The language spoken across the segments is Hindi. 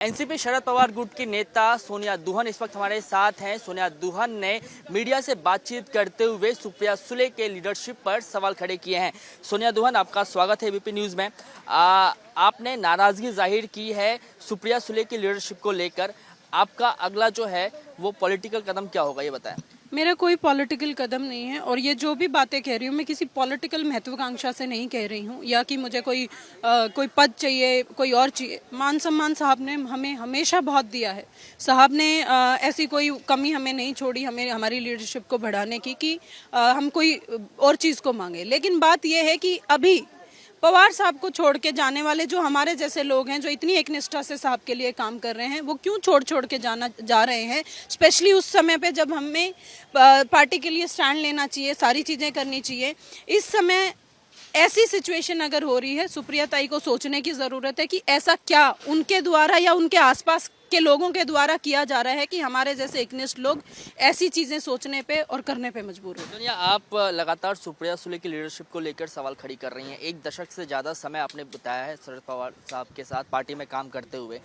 एनसीपी शरद पवार गुट की नेता सोनिया दुहन इस वक्त हमारे साथ हैं। सोनिया दुहन ने मीडिया से बातचीत करते हुए सुप्रिया सुले के लीडरशिप पर सवाल खड़े किए हैं। सोनिया दुहन, आपका स्वागत है एबीपी न्यूज़ में। आपने नाराजगी जाहिर की है सुप्रिया सुले की लीडरशिप को लेकर। आपका अगला जो है वो पॉलिटिकल कदम क्या होगा, ये बताएं। मेरा कोई पॉलिटिकल कदम नहीं है और ये जो भी बातें कह रही हूँ मैं किसी पॉलिटिकल महत्वाकांक्षा से नहीं कह रही हूँ या कि मुझे कोई पद चाहिए, कोई और चाहिए। मान सम्मान साहब ने हमें हमेशा बहुत दिया है। साहब ने ऐसी कोई कमी हमें नहीं छोड़ी हमें हमारी लीडरशिप को बढ़ाने की कि हम कोई और चीज़ को मांगे। लेकिन बात यह है कि अभी पवार साहब को छोड़ के जाने वाले जो हमारे जैसे लोग हैं जो इतनी एकनिष्ठा से साहब के लिए काम कर रहे हैं, वो क्यों छोड़ के जा रहे हैं, स्पेशली उस समय पे जब हमें पार्टी के लिए स्टैंड लेना चाहिए, सारी चीज़ें करनी चाहिए। इस समय ऐसी सिचुएशन अगर हो रही है, सुप्रिया ताई को सोचने की ज़रूरत है कि ऐसा क्या उनके द्वारा या उनके आसपास के लोगों के द्वारा किया जा रहा है कि हमारे जैसे एकनिष्ठ लोग ऐसी चीज़ें सोचने पे और करने पे मजबूर हो। सोनिया, आप लगातार सुप्रिया सुले की लीडरशिप को लेकर सवाल खड़ी कर रही हैं। एक दशक से ज़्यादा समय आपने बताया है शरद पवार साहब के साथ पार्टी में काम करते हुए।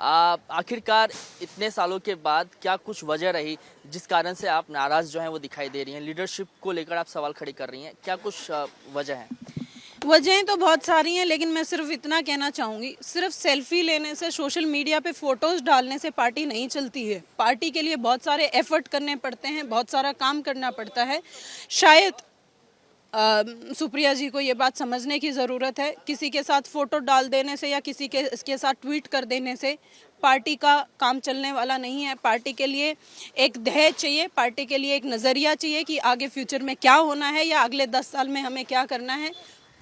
आखिरकार इतने सालों के बाद क्या कुछ वजह रही जिस कारण से आप नाराज़ जो हैं वो दिखाई दे रही हैं? लीडरशिप को लेकर आप सवाल खड़ी कर रही हैं, क्या कुछ वजह है? वजहें तो बहुत सारी हैं, लेकिन मैं सिर्फ इतना कहना चाहूँगी, सिर्फ सेल्फी लेने से, सोशल मीडिया पे फोटोज़ डालने से पार्टी नहीं चलती है। पार्टी के लिए बहुत सारे एफर्ट करने पड़ते हैं, बहुत सारा काम करना पड़ता है। शायद सुप्रिया जी को ये बात समझने की ज़रूरत है। किसी के साथ फ़ोटो डाल देने से या किसी के इसके साथ ट्वीट कर देने से पार्टी का काम चलने वाला नहीं है। पार्टी के लिए एक ध्येय चाहिए, पार्टी के लिए एक नज़रिया चाहिए कि आगे फ्यूचर में क्या होना है या अगले 10 साल में हमें क्या करना है,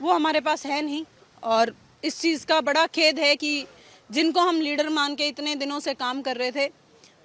वो हमारे पास है नहीं। और इस चीज़ का बड़ा खेद है कि जिनको हम लीडर मान के इतने दिनों से काम कर रहे थे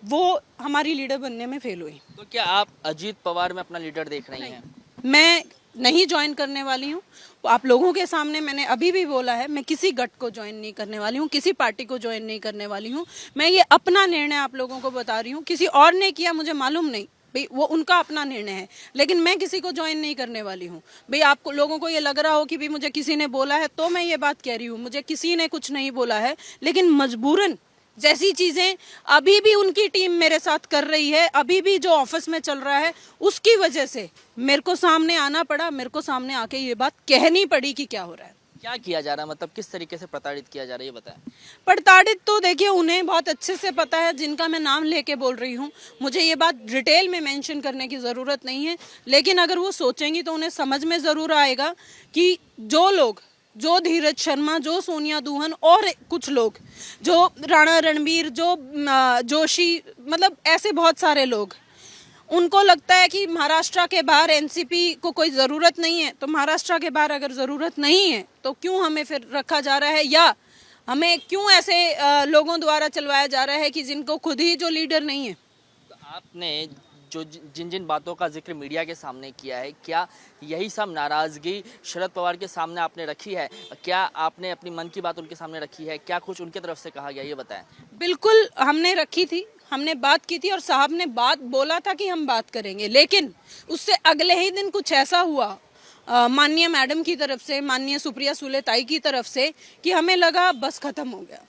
वो हमारी लीडर बनने में फेल हुई। तो क्या आप अजीत पवार में अपना लीडर देख रही हैं? मैं नहीं ज्वाइन करने वाली हूँ। आप लोगों के सामने मैंने अभी भी बोला है, मैं किसी गट को ज्वाइन नहीं करने वाली हूँ, किसी पार्टी को ज्वाइन नहीं करने वाली हूँ। मैं ये अपना निर्णय आप लोगों को बता रही हूँ। किसी और ने किया मुझे मालूम नहीं, भाई वो उनका अपना निर्णय है, लेकिन मैं किसी को ज्वाइन नहीं करने वाली हूँ। भाई आपको लोगों को ये लग रहा हो कि भी मुझे किसी ने बोला है तो मैं ये बात कह रही हूँ, मुझे किसी ने कुछ नहीं बोला है, लेकिन मजबूरन जैसी चीज़ें अभी भी उनकी टीम मेरे साथ कर रही है, अभी भी जो ऑफिस में चल रहा है, उसकी वजह से मेरे को सामने आना पड़ा, मेरे को सामने आके ये बात कहनी पड़ी कि क्या हो रहा है। क्या किया जा रहा है, मतलब किस तरीके से प्रताड़ित किया जा रहा है, ये बताएं। प्रताड़ित तो देखिए उन्हें बहुत अच्छे से पता है, जिनका मैं नाम लेके बोल रही हूँ। मुझे ये बात डिटेल में मेंशन करने की ज़रूरत नहीं है, लेकिन अगर वो सोचेंगी तो उन्हें समझ में ज़रूर आएगा कि जो लोग, जो धीरज शर्मा, जो सोनिया दुहन और कुछ लोग, जो राणा रणबीर, जो जोशी, मतलब ऐसे बहुत सारे लोग, उनको लगता है कि महाराष्ट्र के बाहर एनसीपी को कोई ज़रूरत नहीं है। तो महाराष्ट्र के बाहर अगर ज़रूरत नहीं है तो क्यों हमें फिर रखा जा रहा है, या हमें क्यों ऐसे लोगों द्वारा चलवाया जा रहा है कि जिनको खुद ही जो लीडर नहीं है। तो आपने जो जिन जिन बातों का जिक्र मीडिया के सामने किया है, क्या यही सब नाराज़गी शरद पवार के सामने आपने रखी है? क्या आपने अपनी मन की बात उनके सामने रखी है? क्या कुछ उनके तरफ से कहा गया, ये बताएं। बिल्कुल हमने रखी थी, हमने बात की थी और साहब ने बात बोला था कि हम बात करेंगे, लेकिन उससे अगले ही दिन कुछ ऐसा हुआ माननीय मैडम की तरफ से, माननीय सुप्रिया सुले ताई की तरफ से, कि हमें लगा बस खत्म हो गया।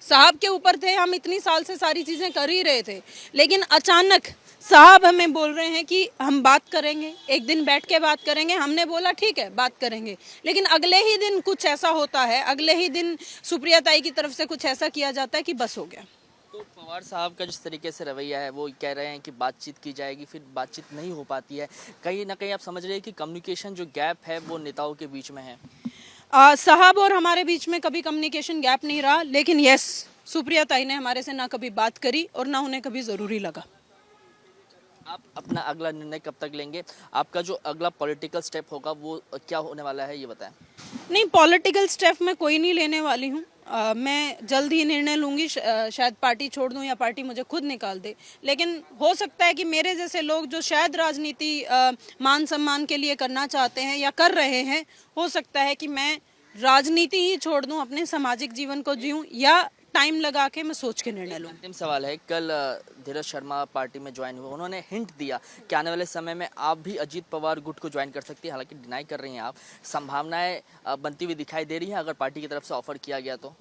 साहब के ऊपर थे, हम इतनी साल से सारी चीज़ें कर ही रहे थे, लेकिन अचानक साहब हमें बोल रहे हैं कि हम बात करेंगे, एक दिन बैठ के बात करेंगे। हमने बोला ठीक है बात करेंगे, लेकिन अगले ही दिन कुछ ऐसा होता है, अगले ही दिन सुप्रिया ताई की तरफ से कुछ ऐसा किया जाता है कि बस हो गया। तो पवार साहब का जिस तरीके से रवैया है, वो कह रहे हैं कि बातचीत की जाएगी, फिर बातचीत नहीं हो पाती है। कहीं ना कहीं आप समझ रहे हैं कि कम्युनिकेशन जो गैप है वो नेताओं के बीच में है। साहब और हमारे बीच में कभी कम्युनिकेशन गैप नहीं रहा, लेकिन यस, सुप्रिया ताई ने हमारे से ना कभी बात करी और ना उन्हें कभी ज़रूरी लगा। आप अपना अगला निर्णय कब तक लेंगे? आपका जो अगला पॉलिटिकल स्टेप होगा वो क्या होने वाला है, ये बताएं। नहीं, पॉलिटिकल स्टेप मैं कोई नहीं लेने वाली हूँ। मैं जल्द ही निर्णय लूँगी, शायद पार्टी छोड़ दूँ या पार्टी मुझे खुद निकाल दे। लेकिन हो सकता है कि मेरे जैसे लोग जो शायद राजनीति मान सम्मान के लिए करना चाहते हैं या कर रहे हैं, हो सकता है कि मैं राजनीति ही छोड़ दूँ, अपने सामाजिक जीवन को जीऊँ, या टाइम लगा के मैं सोच के निर्णय लूँ। अंतिम सवाल है, कल धीरज शर्मा पार्टी में ज्वाइन हुए, उन्होंने हिंट दिया कि आने वाले समय में आप भी अजीत पवार गुट को ज्वाइन कर सकती हैं। हालांकि डिनाई कर रही हैं आप, संभावनाएं बनती हुई दिखाई दे रही हैं अगर पार्टी की तरफ से ऑफर किया गया तो।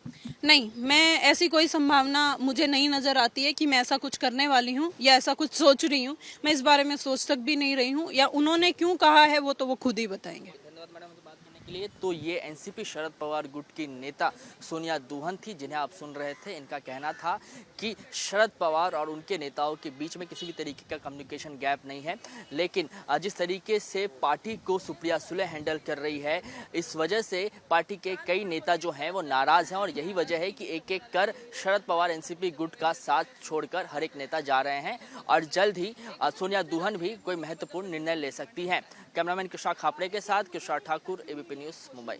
नहीं, मैं ऐसी कोई संभावना मुझे नहीं नज़र आती है कि मैं ऐसा कुछ करने वाली हूँ या ऐसा कुछ सोच रही हूँ। मैं इस बारे में सोच तक भी नहीं रही हूँ, या उन्होंने क्यों कहा है वो तो वो खुद ही बताएंगे। धन्यवाद मैडम मुझे बात करने के लिए। तो ये एनसीपी शरद पवार गुट की नेता सोनिया दुहन थी, जिन्हें आप सुन रहे थे। इनका कहना था कि शरद पवार और उनके नेताओं के बीच में किसी भी तरीके का कम्युनिकेशन गैप नहीं है, लेकिन जिस तरीके से पार्टी को सुप्रिया सुले हैंडल कर रही है, इस वजह से पार्टी के कई नेता जो हैं वो नाराज हैं, और यही वजह है कि एक एक कर शरद पवार एनसीपी गुट का साथ छोड़कर हर एक नेता जा रहे हैं, और जल्द ही सोनिया दुहन भी कोई महत्वपूर्ण निर्णय ले सकती हैं। कैमरामैन किशोर खापड़े के साथ किशोर ठाकुर, एबीपी न्यूज़, मुंबई।